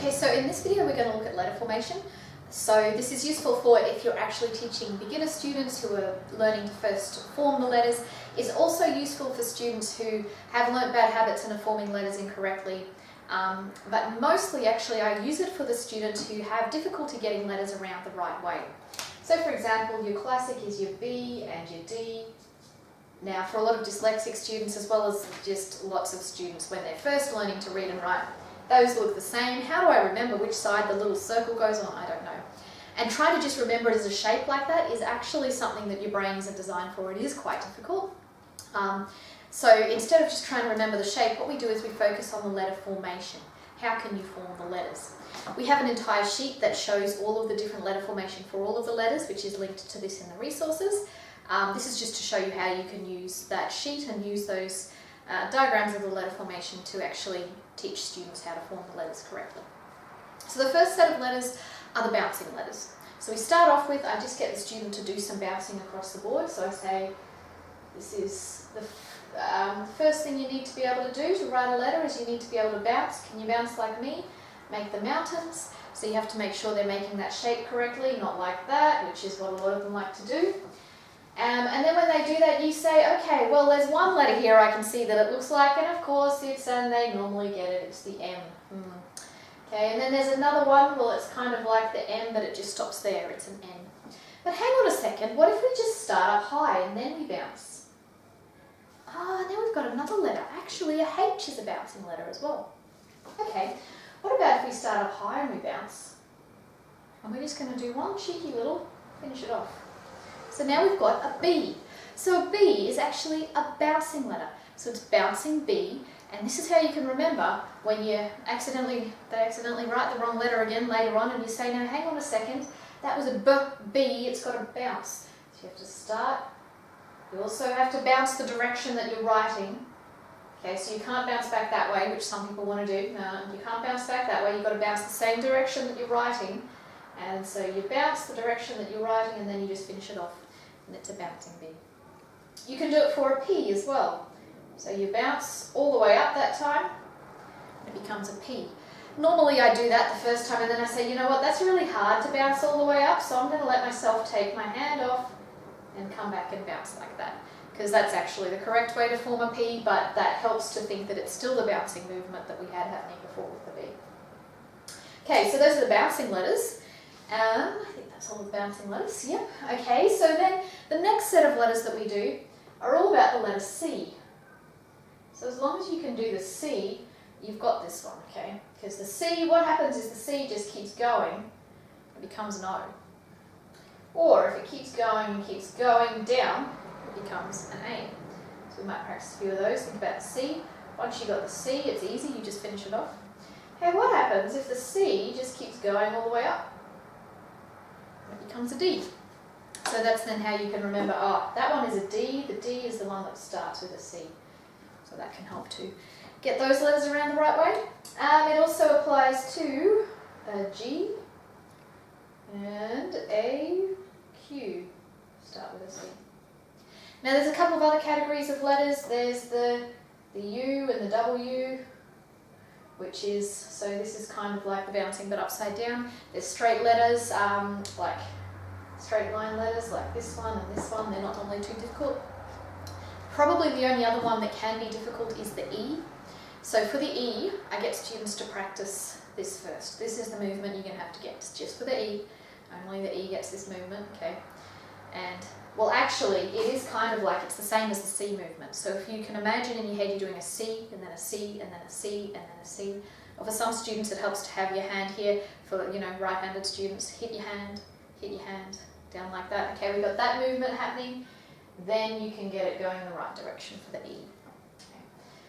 Okay, so in this video we're going to look at letter formation. So this is useful for if you're actually teaching beginner students who are learning to first form the letters. It's also useful for students who have learnt bad habits and are forming letters incorrectly. But mostly actually I use it for the students who have difficulty getting letters around the right way. So for example, your classic is your B and your D. Now for a lot of dyslexic students, as well as just lots of students when they're first learning to read and write, those look the same. How do I remember which side the little circle goes on? I don't know. And trying to just remember it as a shape like that is actually something that your brain isn't designed for. It is quite difficult. So instead of just trying to remember the shape, what we do is we focus on the letter formation. How can you form the letters? We have an entire sheet that shows all of the different letter formation for all of the letters, which is linked to this in the resources. This is just to show you how you can use that sheet and use those diagrams of the letter formation to actually teach students how to form the letters correctly. So the first set of letters are the bouncing letters. So we start off with, I just get the student to do some bouncing across the board. So I say, this is the first thing you need to be able to do to write a letter is you need to be able to bounce. Can you bounce like me? Make the mountains. So you have to make sure they're making that shape correctly, not like that, which is what a lot of them like to do. And then when they do that, you say, okay, well, there's one letter here I can see that it looks like, and of course it's, and they normally get it, it's the M. Okay, and then there's another one, well, it's kind of like the M, but it just stops there, it's an N. But hang on a second, what if we just start up high and then we bounce? Ah, now we've got another letter. Actually, a H is a bouncing letter as well. Okay, what about if we start up high and we bounce? And we're just going to do one cheeky little, finish it off. So now we've got a B. So a B is actually a bouncing letter. So it's bouncing B, and this is how you can remember when they accidentally write the wrong letter again later on, and you say, now hang on a second, that was a B, it's got to bounce. So you have to start. You also have to bounce the direction that you're writing. Okay, so you can't bounce back that way, which some people want to do. No, you can't bounce back that way, you've got to bounce the same direction that you're writing. And so you bounce the direction that you're writing, and then you just finish it off. And it's a bouncing B. You can do it for a P as well. So you bounce all the way up that time, and it becomes a P. Normally I do that the first time, and then I say, you know what, that's really hard to bounce all the way up, so I'm going to let myself take my hand off and come back and bounce like that. Because that's actually the correct way to form a P, but that helps to think that it's still the bouncing movement that we had happening before with the B. Okay, so those are the bouncing letters. I think that's all the bouncing letters, yep. Okay, so then the next set of letters that we do are all about the letter C. So as long as you can do the C, you've got this one, okay? Because the C, what happens is the C just keeps going, it becomes an O. Or if it keeps going and keeps going down, it becomes an A. So we might practice a few of those. Think about the C. Once you've got the C, it's easy, you just finish it off. Hey, what happens if the C just keeps going all the way up? It becomes a D. So that's then how you can remember, oh, that one is a D, the D is the one that starts with a C. So that can help to get those letters around the right way. It also applies to a G and a Q. Start with a C. Now there's a couple of other categories of letters. There's the U and the W, which is, so this is kind of like the bouncing but upside down. There's straight letters, like straight line letters like this one and this one. They're not normally too difficult. Probably the only other one that can be difficult is the E. So for the E, I get students to practice this first. This is the movement you're going to have to get just for the E. Only the E gets this movement, okay? And, well actually, it is kind of like, it's the same as the C movement. So if you can imagine in your head you're doing a C, and then a C, and then a C, and then a C. Or for some students it helps to have your hand here. For, you know, right-handed students, hit your hand, down like that. Okay, we've got that movement happening. Then you can get it going in the right direction for the E. Okay.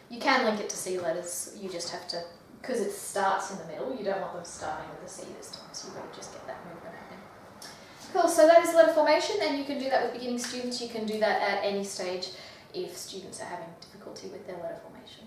You can link it to C letters, you just have to, because it starts in the middle, you don't want them starting with the C this time, so you've got to just get that movement happening. Cool, so that is letter formation, and you can do that with beginning students, you can do that at any stage if students are having difficulty with their letter formation.